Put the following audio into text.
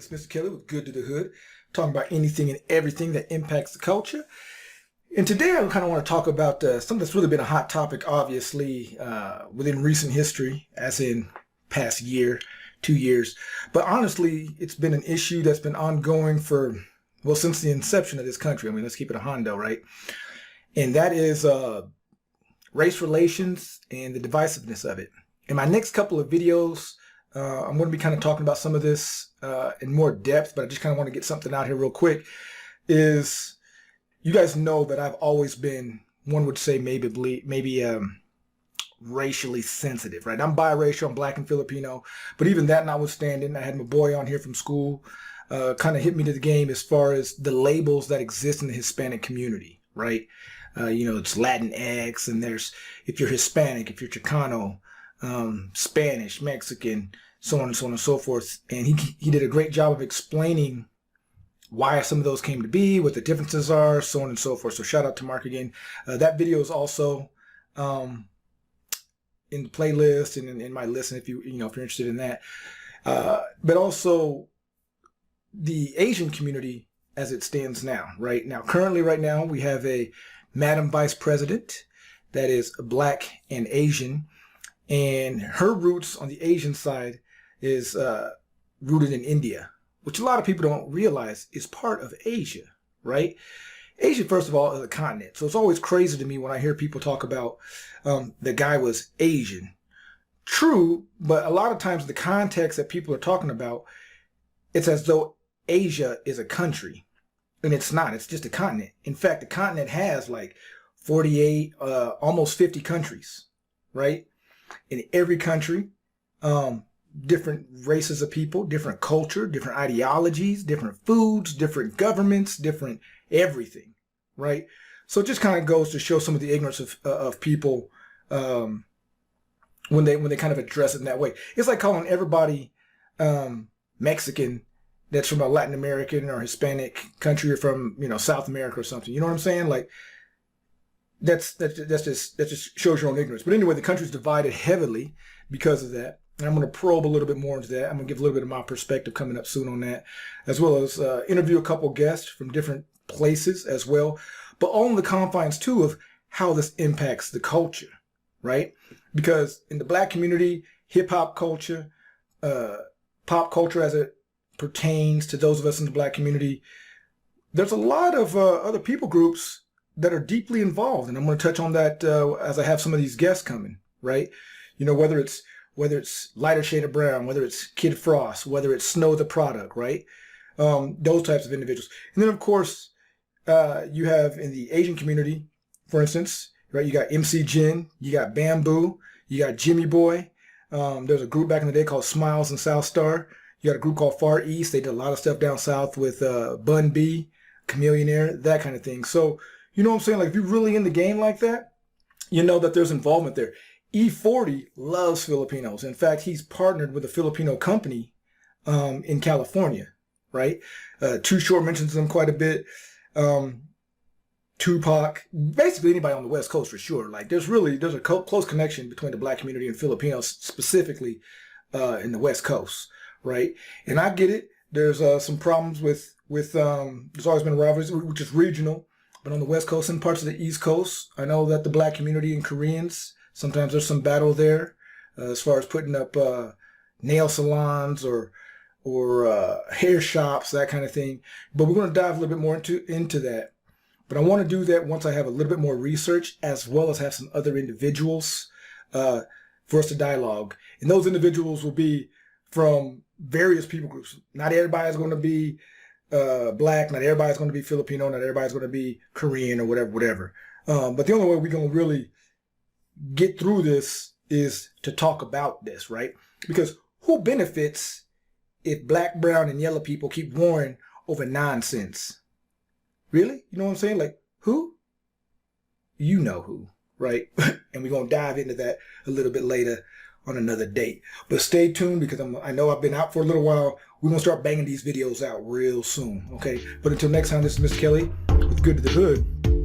It's Mr. Kelly with Good to the Hood, talking about anything and everything that impacts the culture. And today I kind of want to talk about something that's really been a hot topic, obviously, within recent history, as in past year, 2 years. But honestly, it's been an issue that's been ongoing for, well, since the inception of this country. I mean, let's keep it a hondo, right? And that is race relations and the divisiveness of it. In my next couple of videos, I'm going to be kind of talking about some of this in more depth, but I just kind of want to get something out here real quick. Is you guys know that I've always been, one would say maybe racially sensitive, right? I'm biracial, I'm black and Filipino, but even that notwithstanding, I had my boy on here from school, kind of hit me to the game as far as the labels that exist in the Hispanic community, right? It's Latinx, and there's, if you're Hispanic, if you're Chicano, Spanish, Mexican, so on and so on and so forth. And he did a great job of explaining why some of those came to be, what the differences are, so on and so forth. So shout out to Mark again. That video is also in the playlist and in my list, if you're interested in that. But also the Asian community as it stands now, right now. Currently, right now, we have a Madam Vice President that is black and Asian. And her roots on the Asian side is rooted in India, which a lot of people don't realize is part of Asia, right? Asia, first of all, is a continent. So it's always crazy to me when I hear people talk about the guy was Asian. True, but a lot of times the context that people are talking about, it's as though Asia is a country. And it's not. It's just a continent. In fact, the continent has like 48, almost 50 countries, right? In every country, different races of people, different culture, different ideologies, different foods, different governments, different everything, right? So it just kind of goes to show some of the ignorance of people when they kind of address it in that way. It's like calling everybody Mexican that's from a Latin American or Hispanic country, or from South America or something. You know what I'm saying? Like, that just shows your own ignorance. But anyway, the country's divided heavily because of that. And I'm going to probe a little bit more into that. I'm going to give a little bit of my perspective coming up soon on that, as well as interview a couple guests from different places as well, but all in the confines too of how this impacts the culture, right? Because in the black community, hip hop culture, pop culture as it pertains to those of us in the black community, there's a lot of other people groups that are deeply involved, and I'm going to touch on that as I have some of these guests coming, right? Whether it's lighter shade of brown, whether it's Kid Frost, whether it's Snow the Product, right? Those types of individuals. And then of course, you have in the Asian community, for instance, right? You got MC Jin, you got Bamboo, you got Jimmy Boy. There's a group back in the day called Smiles and South Star. You got a group called Far East. They did a lot of stuff down south with Bun B, Chameleonaire, that kind of thing. So, you know what I'm saying? Like, if you're really in the game like that, you know that there's involvement there. E40 loves Filipinos. In fact, he's partnered with a Filipino company in California, right? Too Short mentions them quite a bit. Tupac, basically anybody on the West Coast for sure. Like, there's a close connection between the black community and Filipinos, specifically in the West Coast, right? And I get it. There's some problems with there's always been rivalries, which is regional. But on the West Coast and parts of the East Coast, I know that the black community and Koreans, sometimes there's some battle there as far as putting up nail salons or hair shops, that kind of thing. But we're going to dive a little bit more into that. But I want to do that once I have a little bit more research, as well as have some other individuals for us to dialogue. And those individuals will be from various people groups. Not everybody's going to be black, not everybody's going to be Filipino, not everybody's going to be Korean or whatever. But the only way we're going to really get through this is to talk about this, right? Because who benefits if black, brown, and yellow people keep warring over nonsense? Really? You know what I'm saying? Like, who? You know who, right? And we're going to dive into that a little bit later on another date. But stay tuned, because I know I've been out for a little while. We're going to start banging these videos out real soon, okay? But until next time, this is Mr. Kelly with Good to the Hood.